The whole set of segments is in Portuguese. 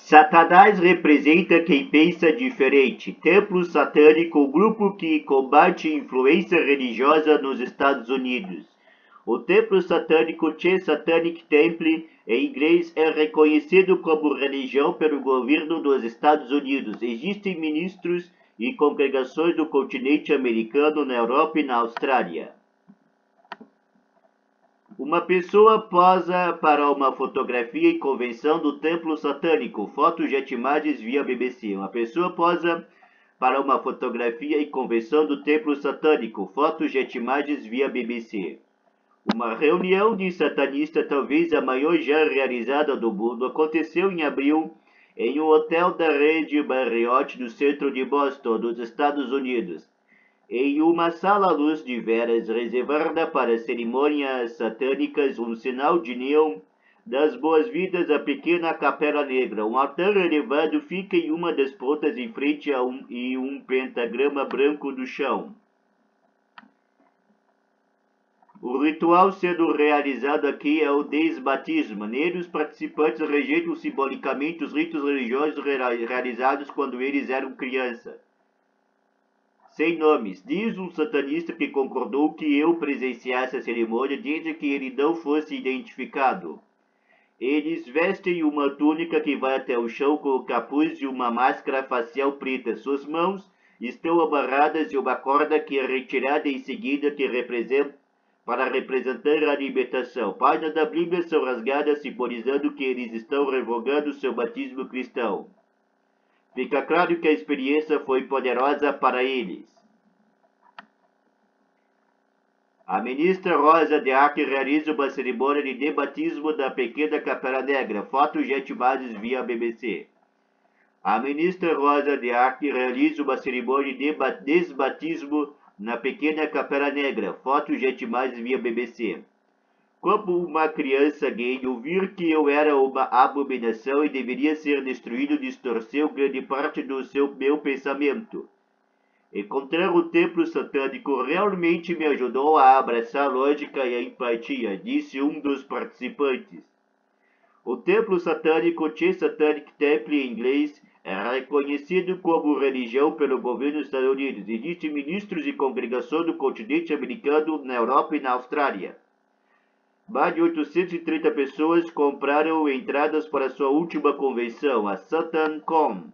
Satanás representa quem pensa diferente. Templo satânico, o grupo que combate influência religiosa nos Estados Unidos. O templo satânico The Satanic Temple em inglês é reconhecido como religião pelo governo dos Estados Unidos. Existem ministros e congregações do continente americano, na Europa e na Austrália. Uma pessoa posa para uma fotografia em convenção do templo satânico. Fotos e imagens via BBC. Uma pessoa posa para uma fotografia em convenção do templo satânico. Fotos e imagens via BBC. Uma reunião de satanistas, talvez a maior já realizada do mundo, aconteceu em abril em um hotel da rede Marriott no centro de Boston, nos Estados Unidos. Em uma sala à luz de velas reservada para cerimônias satânicas, um sinal de neon das boas-vindas à pequena Capela Negra. Um altar elevado fica em uma das pontas em frente a um pentagrama branco no chão. O ritual sendo realizado aqui é o desbatismo. Nele, os participantes rejeitam simbolicamente os ritos religiosos realizados quando eles eram crianças. Sem nomes. Diz um satanista que concordou que eu presenciasse a cerimônia desde que ele não fosse identificado. Eles vestem uma túnica que vai até o chão com o capuz e uma máscara facial preta. Suas mãos estão amarradas e uma corda que é retirada em seguida para representar a libertação. Páginas da Bíblia são rasgadas, simbolizando que eles estão revogando seu batismo cristão. Fica claro que a experiência foi poderosa para eles. A ministra Rosa de Arc realiza uma cerimônia de batismo da pequena Capela Negra. Fotos e imagens via BBC. A ministra Rosa de Arc realiza uma cerimônia de desbatismo na pequena Capela Negra. Fotos e imagens via BBC. Como uma criança gay, ouvir que eu era uma abominação e deveria ser destruído distorceu grande parte do meu pensamento. Encontrar o templo satânico realmente me ajudou a abraçar a lógica e a empatia, disse um dos participantes. O templo satânico, The Satanic Temple em inglês, é reconhecido como religião pelo governo dos Estados Unidos. Existem ministros e congregações do continente americano, na Europa e na Austrália. Mais de 830 pessoas compraram entradas para sua última convenção, a SatanCon.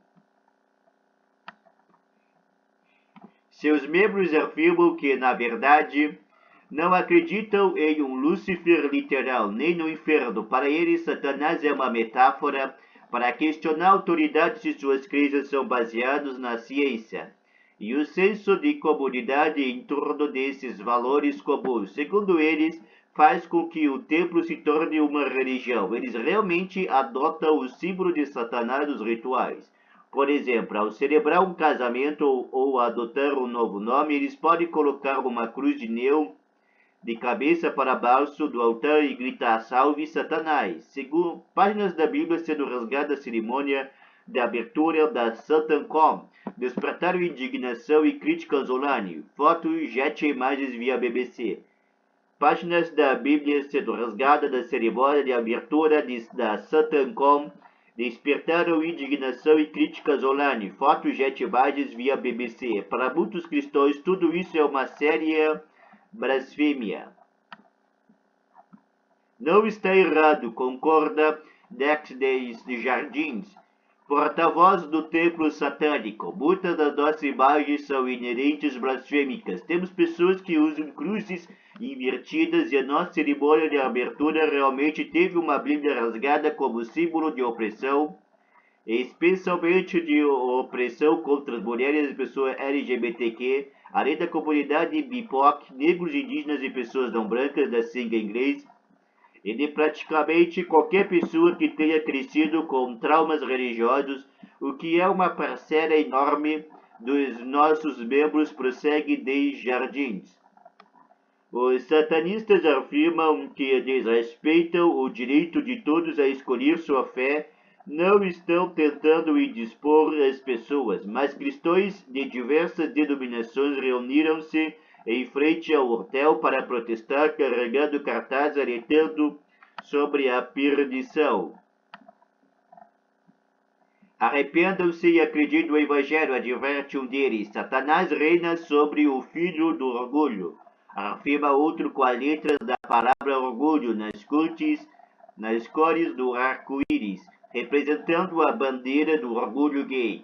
Seus membros afirmam que, na verdade, não acreditam em um Lúcifer literal, nem no inferno. Para eles, Satanás é uma metáfora para questionar a autoridade se suas crenças são baseadas na ciência e o senso de comunidade em torno desses valores comuns. Segundo eles, faz com que o templo se torne uma religião. Eles realmente adotam o símbolo de Satanás nos rituais. Por exemplo, ao celebrar um casamento ou adotar um novo nome, eles podem colocar uma cruz de neon de cabeça para baixo do altar e gritar "Salve Satanás!". Segundo páginas da Bíblia sendo rasgada a cerimônia de abertura da SatanCon, despertaram indignação e críticas online. Fotos, jet e imagens via BBC. Páginas da Bíblia sendo rasgadas da cerimônia de abertura da SatanCon despertaram indignação e críticas online. Fotos, jet imagens via BBC. Para muitos cristãos, tudo isso é uma séria blasfêmia. Não está errado, concorda Dex de Jardins, porta-voz do templo satânico. Muitas das nossas imagens são inerentes blasfêmicas. Temos pessoas que usam cruzes invertidas e a nossa cerimônia de abertura realmente teve uma Bíblia rasgada como símbolo de opressão, especialmente de opressão contra as mulheres e pessoas LGBTQ, além da comunidade BIPOC, negros, indígenas e pessoas não brancas da sigla em inglês, e de praticamente qualquer pessoa que tenha crescido com traumas religiosos, o que é uma parcela enorme dos nossos membros, prossegue de Jardins. Os satanistas afirmam que desrespeitam o direito de todos a escolher sua fé, não estão tentando indispor as pessoas, mas cristãos de diversas denominações reuniram-se em frente ao hotel para protestar, carregando cartazes alertando sobre a perdição. Arrependam-se e acreditem no Evangelho, adverte um deles. Satanás reina sobre o filho do orgulho, afirma outro com as letras da palavra orgulho nas cores do arco-íris, representando a bandeira do orgulho gay.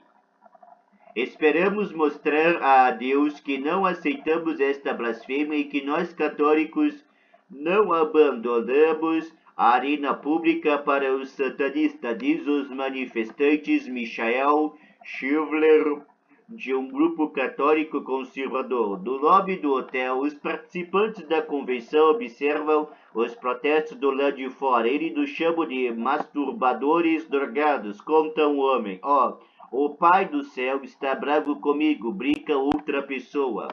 Esperamos mostrar a Deus que não aceitamos esta blasfêmia e que nós católicos não abandonamos a arena pública para os satanistas, diz os manifestantes Michael Schivler, de um grupo católico conservador. Do lobby do hotel, os participantes da convenção observam os protestos do lado de fora. Ele nos chama de masturbadores drogados, conta um homem. O Pai do céu está bravo comigo, brinca outra pessoa.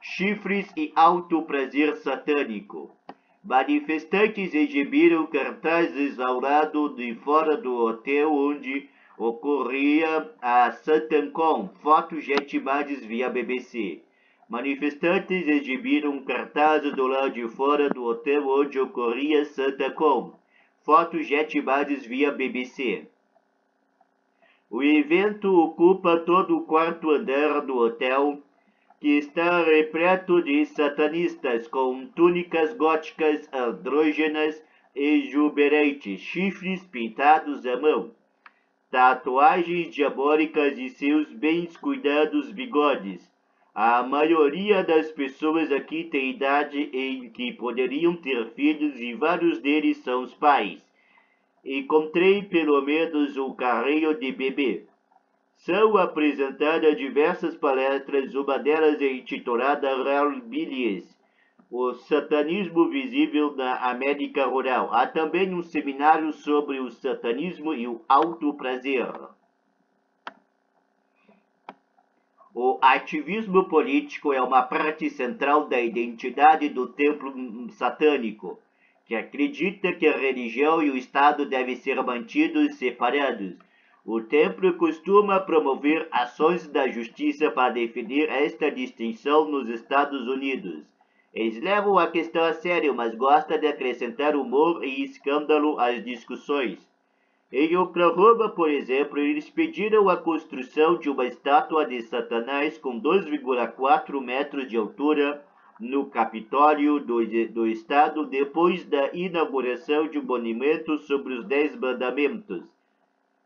Chifres e alto prazer satânico. Manifestantes exibiram cartazes ao lado de fora do hotel onde ocorria a SatanCon, fotos estimadas via BBC. Manifestantes exibiram cartazes do lado de fora do hotel onde ocorria SatanCon, fotos estimadas via BBC. O evento ocupa todo o quarto andar do hotel, que está repleto de satanistas com túnicas góticas andrógenas exuberantes, chifres pintados à mão, tatuagens diabólicas e seus bem cuidados bigodes. A maioria das pessoas aqui tem idade em que poderiam ter filhos e vários deles são os pais. Encontrei pelo menos um carrinho de bebê. São apresentadas diversas palestras, uma delas é intitulada Hellbillies, o satanismo visível na América Rural. Há também um seminário sobre o satanismo e o alto prazer. O ativismo político é uma parte central da identidade do templo satânico, que acredita que a religião e o Estado devem ser mantidos separados. O templo costuma promover ações da justiça para definir esta distinção nos Estados Unidos. Eles levam a questão a sério, mas gostam de acrescentar humor e escândalo às discussões. Em Oklahoma, por exemplo, eles pediram a construção de uma estátua de Satanás com 2,4 metros de altura no Capitólio do Estado depois da inauguração de um monumento sobre os 10 Mandamentos.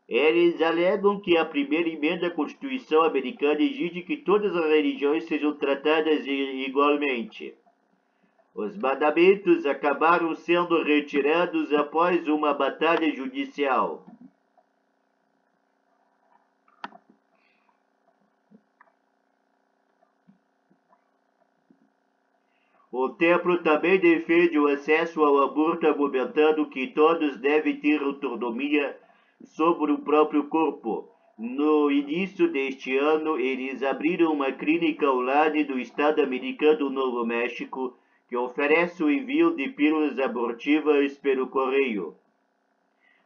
Eles alegam que a primeira emenda à Constituição americana exige que todas as religiões sejam tratadas igualmente. Os mandamentos acabaram sendo retirados após uma batalha judicial. O templo também defende o acesso ao aborto, argumentando que todos devem ter autonomia sobre o próprio corpo. No início deste ano, eles abriram uma clínica ao lado do estado americano do Novo México, que oferece o envio de pílulas abortivas pelo correio.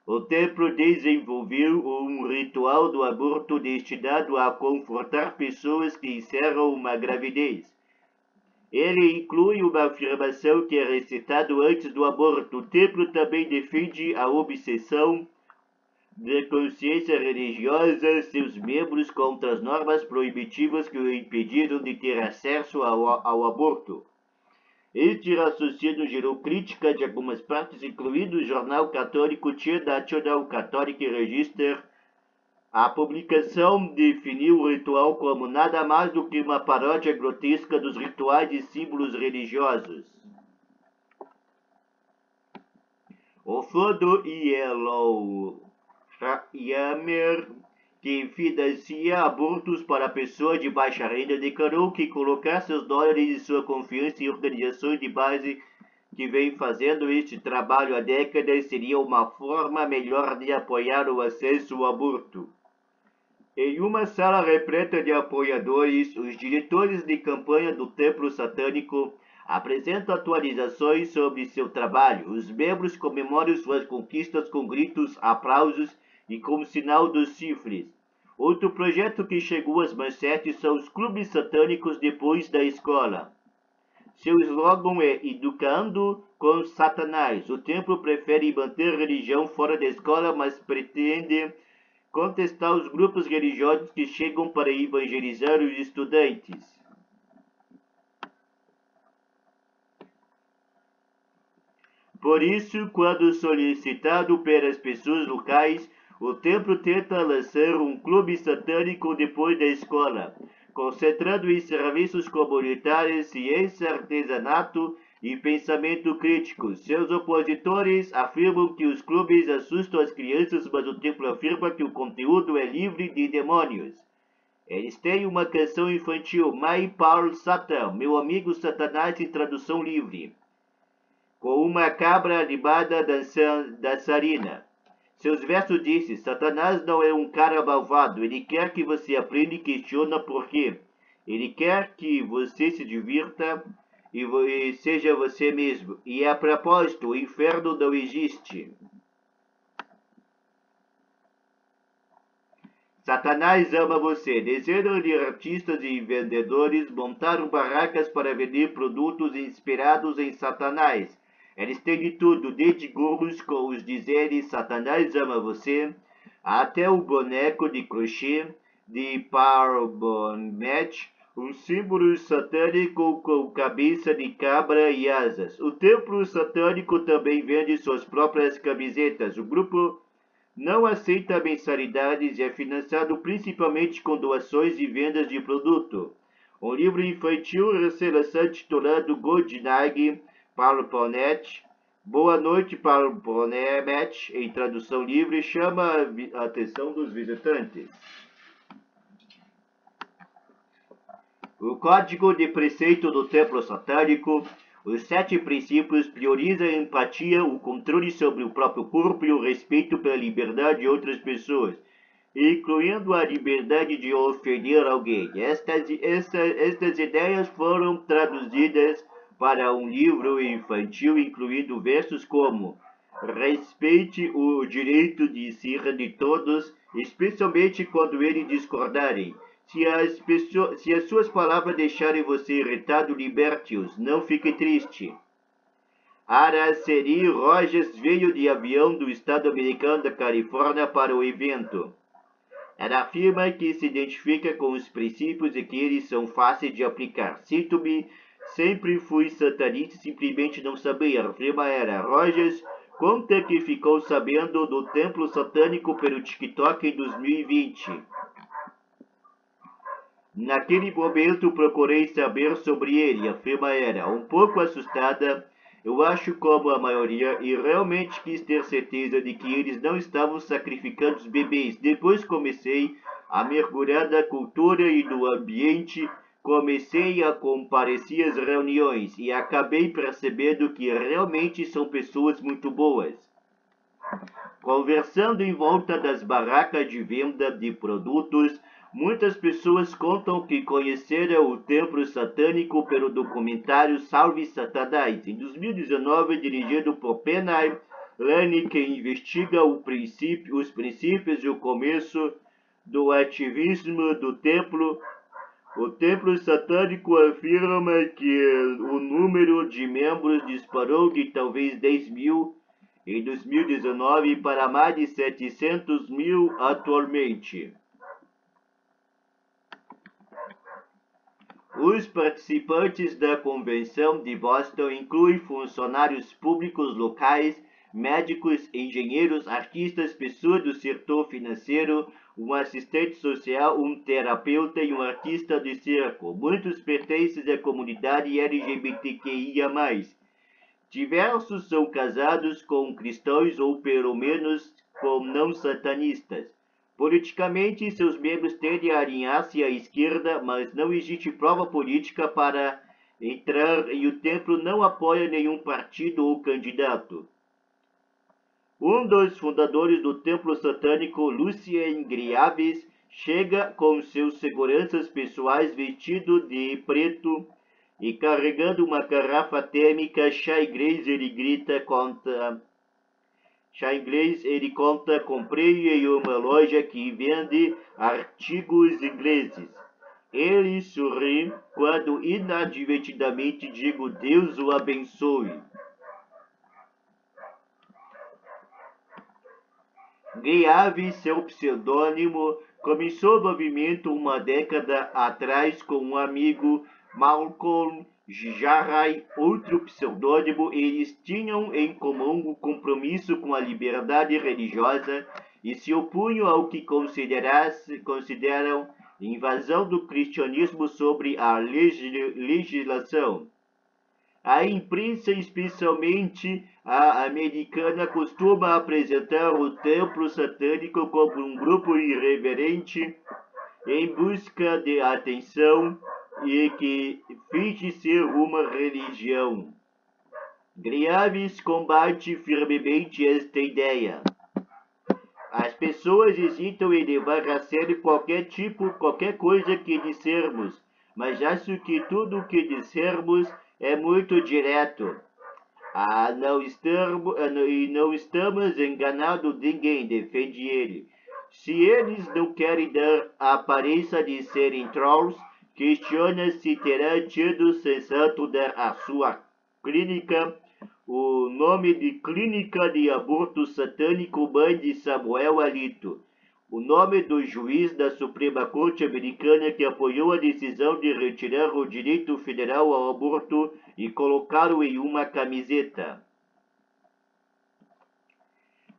O templo desenvolveu um ritual do aborto destinado a confortar pessoas que encerram uma gravidez. Ele inclui uma afirmação que é recitada antes do aborto. O templo também defende a obsessão de consciência religiosa seus membros contra as normas proibitivas que o impediram de ter acesso ao aborto. Este raciocínio gerou crítica de algumas partes, incluindo o jornal católico The National Catholic Register. A publicação definiu o ritual como nada mais do que uma paródia grotesca dos rituais e símbolos religiosos. O fundo Yellow Hammer, que financia abortos para pessoas de baixa renda, declarou que colocar seus dólares e sua confiança em organizações de base que vêm fazendo este trabalho há décadas seria uma forma melhor de apoiar o acesso ao aborto. Em uma sala repleta de apoiadores, os diretores de campanha do Templo Satânico apresentam atualizações sobre seu trabalho. Os membros comemoram suas conquistas com gritos, aplausos e como sinal dos chifres. Outro projeto que chegou às manchetes são os clubes satânicos depois da escola. Seu slogan é Educando com Satanás. O templo prefere manter religião fora da escola, mas pretende contestar os grupos religiosos que chegam para evangelizar os estudantes. Por isso, quando solicitado pelas pessoas locais, o templo tenta lançar um clube satânico depois da escola, concentrando em serviços comunitários, ciência, artesanato e pensamento crítico. Seus opositores afirmam que os clubes assustam as crianças, mas o templo afirma que o conteúdo é livre de demônios. Eles têm uma canção infantil, My Paul Satan, Meu Amigo Satanás, em tradução livre, com uma cabra animada dançarina. Seus versos dizem: Satanás não é um cara malvado, ele quer que você aprenda e questione por quê. Ele quer que você se divirta e seja você mesmo. E a propósito, o inferno não existe. Satanás ama você. Dezenas de artistas e vendedores montaram barracas para vender produtos inspirados em Satanás. Eles têm de tudo, desde gorros com os dizeres Satanás ama você, até o boneco de crochê de Parbonet, um símbolo satânico com cabeça de cabra e asas. O templo satânico também vende suas próprias camisetas. O grupo não aceita mensalidades e é financiado principalmente com doações e vendas de produto. Um livro infantil recém-lançado titulado Good Night Parbonet, Boa Noite Parbonet, em tradução livre, chama a atenção dos visitantes. O Código de Preceito do Templo Satânico. Os 7 princípios priorizam a empatia, o controle sobre o próprio corpo e o respeito pela liberdade de outras pessoas, incluindo a liberdade de ofender alguém. Estas ideias foram traduzidas para um livro infantil, incluindo versos como: respeite o direito de ser de todos, especialmente quando eles discordarem. Se as suas palavras deixarem você irritado, liberte-os, não fique triste. Araceli Rogers veio de avião do estado americano da Califórnia para o evento. Ela afirma que se identifica com os princípios e que eles são fáceis de aplicar. Sinto-me, sempre fui satanista e simplesmente não sabia, afirma ela. Rogers conta que ficou sabendo do templo satânico pelo TikTok em 2020. Naquele momento procurei saber sobre ele, afirma ela. Um pouco assustada, eu acho como a maioria, e realmente quis ter certeza de que eles não estavam sacrificando os bebês. Depois comecei a mergulhar na cultura e no ambiente, comecei a comparecer às reuniões e acabei percebendo que realmente são pessoas muito boas. Conversando em volta das barracas de venda de produtos, muitas pessoas contam que conheceram o templo satânico pelo documentário Salve Satanás, em 2019, dirigido por Penny Lane, que investiga os princípios e o começo do ativismo do templo. O templo satânico afirma que o número de membros disparou de talvez 10 mil em 2019 para mais de 700 mil atualmente. Os participantes da convenção de Boston incluem funcionários públicos locais, médicos, engenheiros, artistas, pessoas do setor financeiro, um assistente social, um terapeuta e um artista de circo. Muitos pertencem à comunidade LGBTQIA+. Diversos são casados com cristãos ou pelo menos com não satanistas. Politicamente, seus membros tendem a alinhar-se à esquerda, mas não existe prova política para entrar e o templo não apoia nenhum partido ou candidato. Um dos fundadores do templo satânico, Lucien Griaves, chega com seus seguranças pessoais vestido de preto e carregando uma garrafa térmica chá inglês. Ele conta, comprei em uma loja que vende artigos ingleses. Ele sorri quando inadvertidamente digo Deus o abençoe. Gayave, seu pseudônimo, começou o movimento uma década atrás com um amigo, Malcolm Jarray, outro pseudônimo. Eles tinham em comum o compromisso com a liberdade religiosa e se opunham ao que consideram invasão do cristianismo sobre a legislação. A imprensa, especialmente a americana, costuma apresentar o templo satânico como um grupo irreverente em busca de atenção e que finge ser uma religião. Graves combate firmemente esta ideia. As pessoas hesitam em levar a sério qualquer coisa que dissermos, mas acho que tudo o que dissermos é muito direto. Não estamos enganando ninguém, defende ele. Se eles não querem dar a aparência de serem trolls, questiona se terá tido sensato dar à sua clínica o nome de Clínica de Aborto Satânico Mãe de Samuel Alito, o nome do juiz da Suprema Corte Americana que apoiou a decisão de retirar o direito federal ao aborto e colocá-lo em uma camiseta.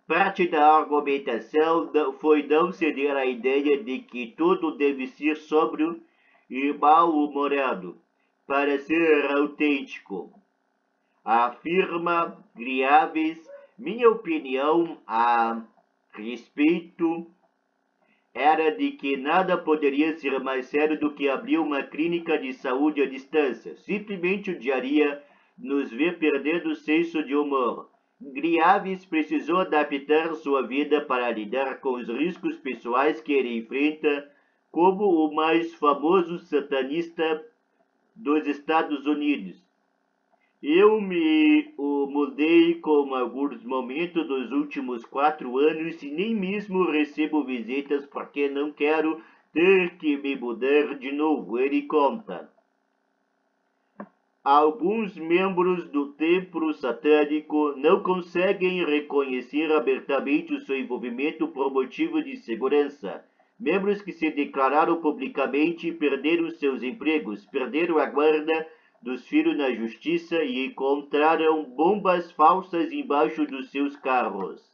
Parte da argumentação foi não ceder à ideia de que tudo deve ser sóbrio e mal-humorado para ser autêntico. Afirma Graves, minha opinião a respeito era de que nada poderia ser mais sério do que abrir uma clínica de saúde à distância. Simplesmente odiaria nos ver perdendo o senso de humor. Graves precisou adaptar sua vida para lidar com os riscos pessoais que ele enfrenta como o mais famoso satanista dos Estados Unidos. Eu me mudei com alguns momentos dos últimos 4 anos e nem mesmo recebo visitas porque não quero ter que me mudar de novo, ele conta. Alguns membros do templo satânico não conseguem reconhecer abertamente o seu envolvimento por motivo de segurança. Membros que se declararam publicamente perderam seus empregos, perderam a guarda dos filhos na justiça e encontraram bombas falsas embaixo dos seus carros.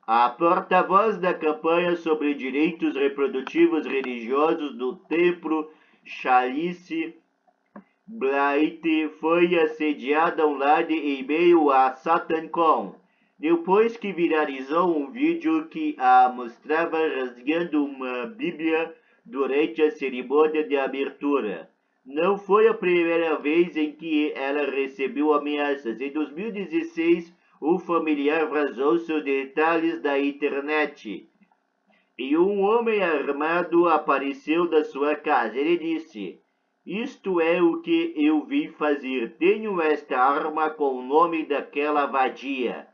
A porta-voz da campanha sobre direitos reprodutivos religiosos do templo Chalice Blight foi assediada online em meio a SatanCon, depois que viralizou um vídeo que a mostrava rasgando uma Bíblia durante a cerimônia de abertura. Não foi a primeira vez em que ela recebeu ameaças. Em 2016, um familiar vazou seus detalhes da internet e um homem armado apareceu da sua casa. Ele disse: "Isto é o que eu vim fazer. Tenho esta arma com o nome daquela vadia.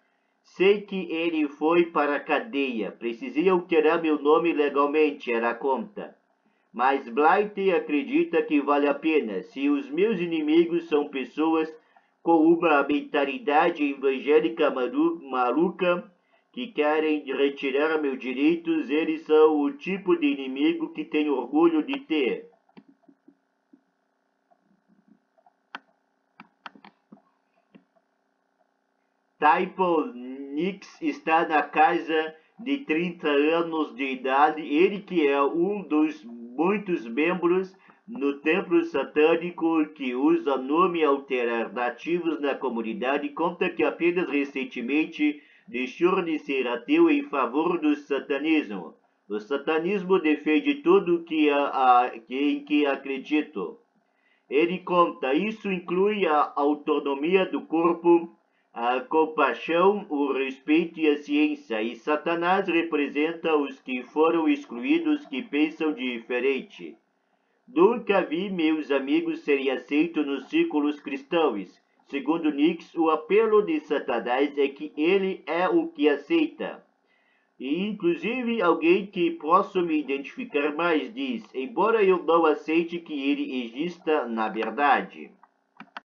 Sei que ele foi para a cadeia. Precisei alterar meu nome legalmente", ela conta. Mas Blight acredita que vale a pena. Se os meus inimigos são pessoas com uma mentalidade evangélica maluca que querem retirar meus direitos, eles são o tipo de inimigo que tenho orgulho de ter. Typo Nix está na casa de 30 anos de idade. Ele que é um dos muitos membros no templo satânico que usa nome alternativos na comunidade, conta que apenas recentemente deixou de ser ateu em favor do satanismo. O satanismo defende tudo em que acredito. Ele conta, isso inclui a autonomia do corpo, a compaixão, o respeito e a ciência, e Satanás representa os que foram excluídos, que pensam diferente. Nunca vi meus amigos serem aceitos nos círculos cristãos. Segundo Nix, o apelo de Satanás é que ele é o que aceita. E inclusive alguém que posso me identificar mais diz, embora eu não aceite que ele exista na verdade.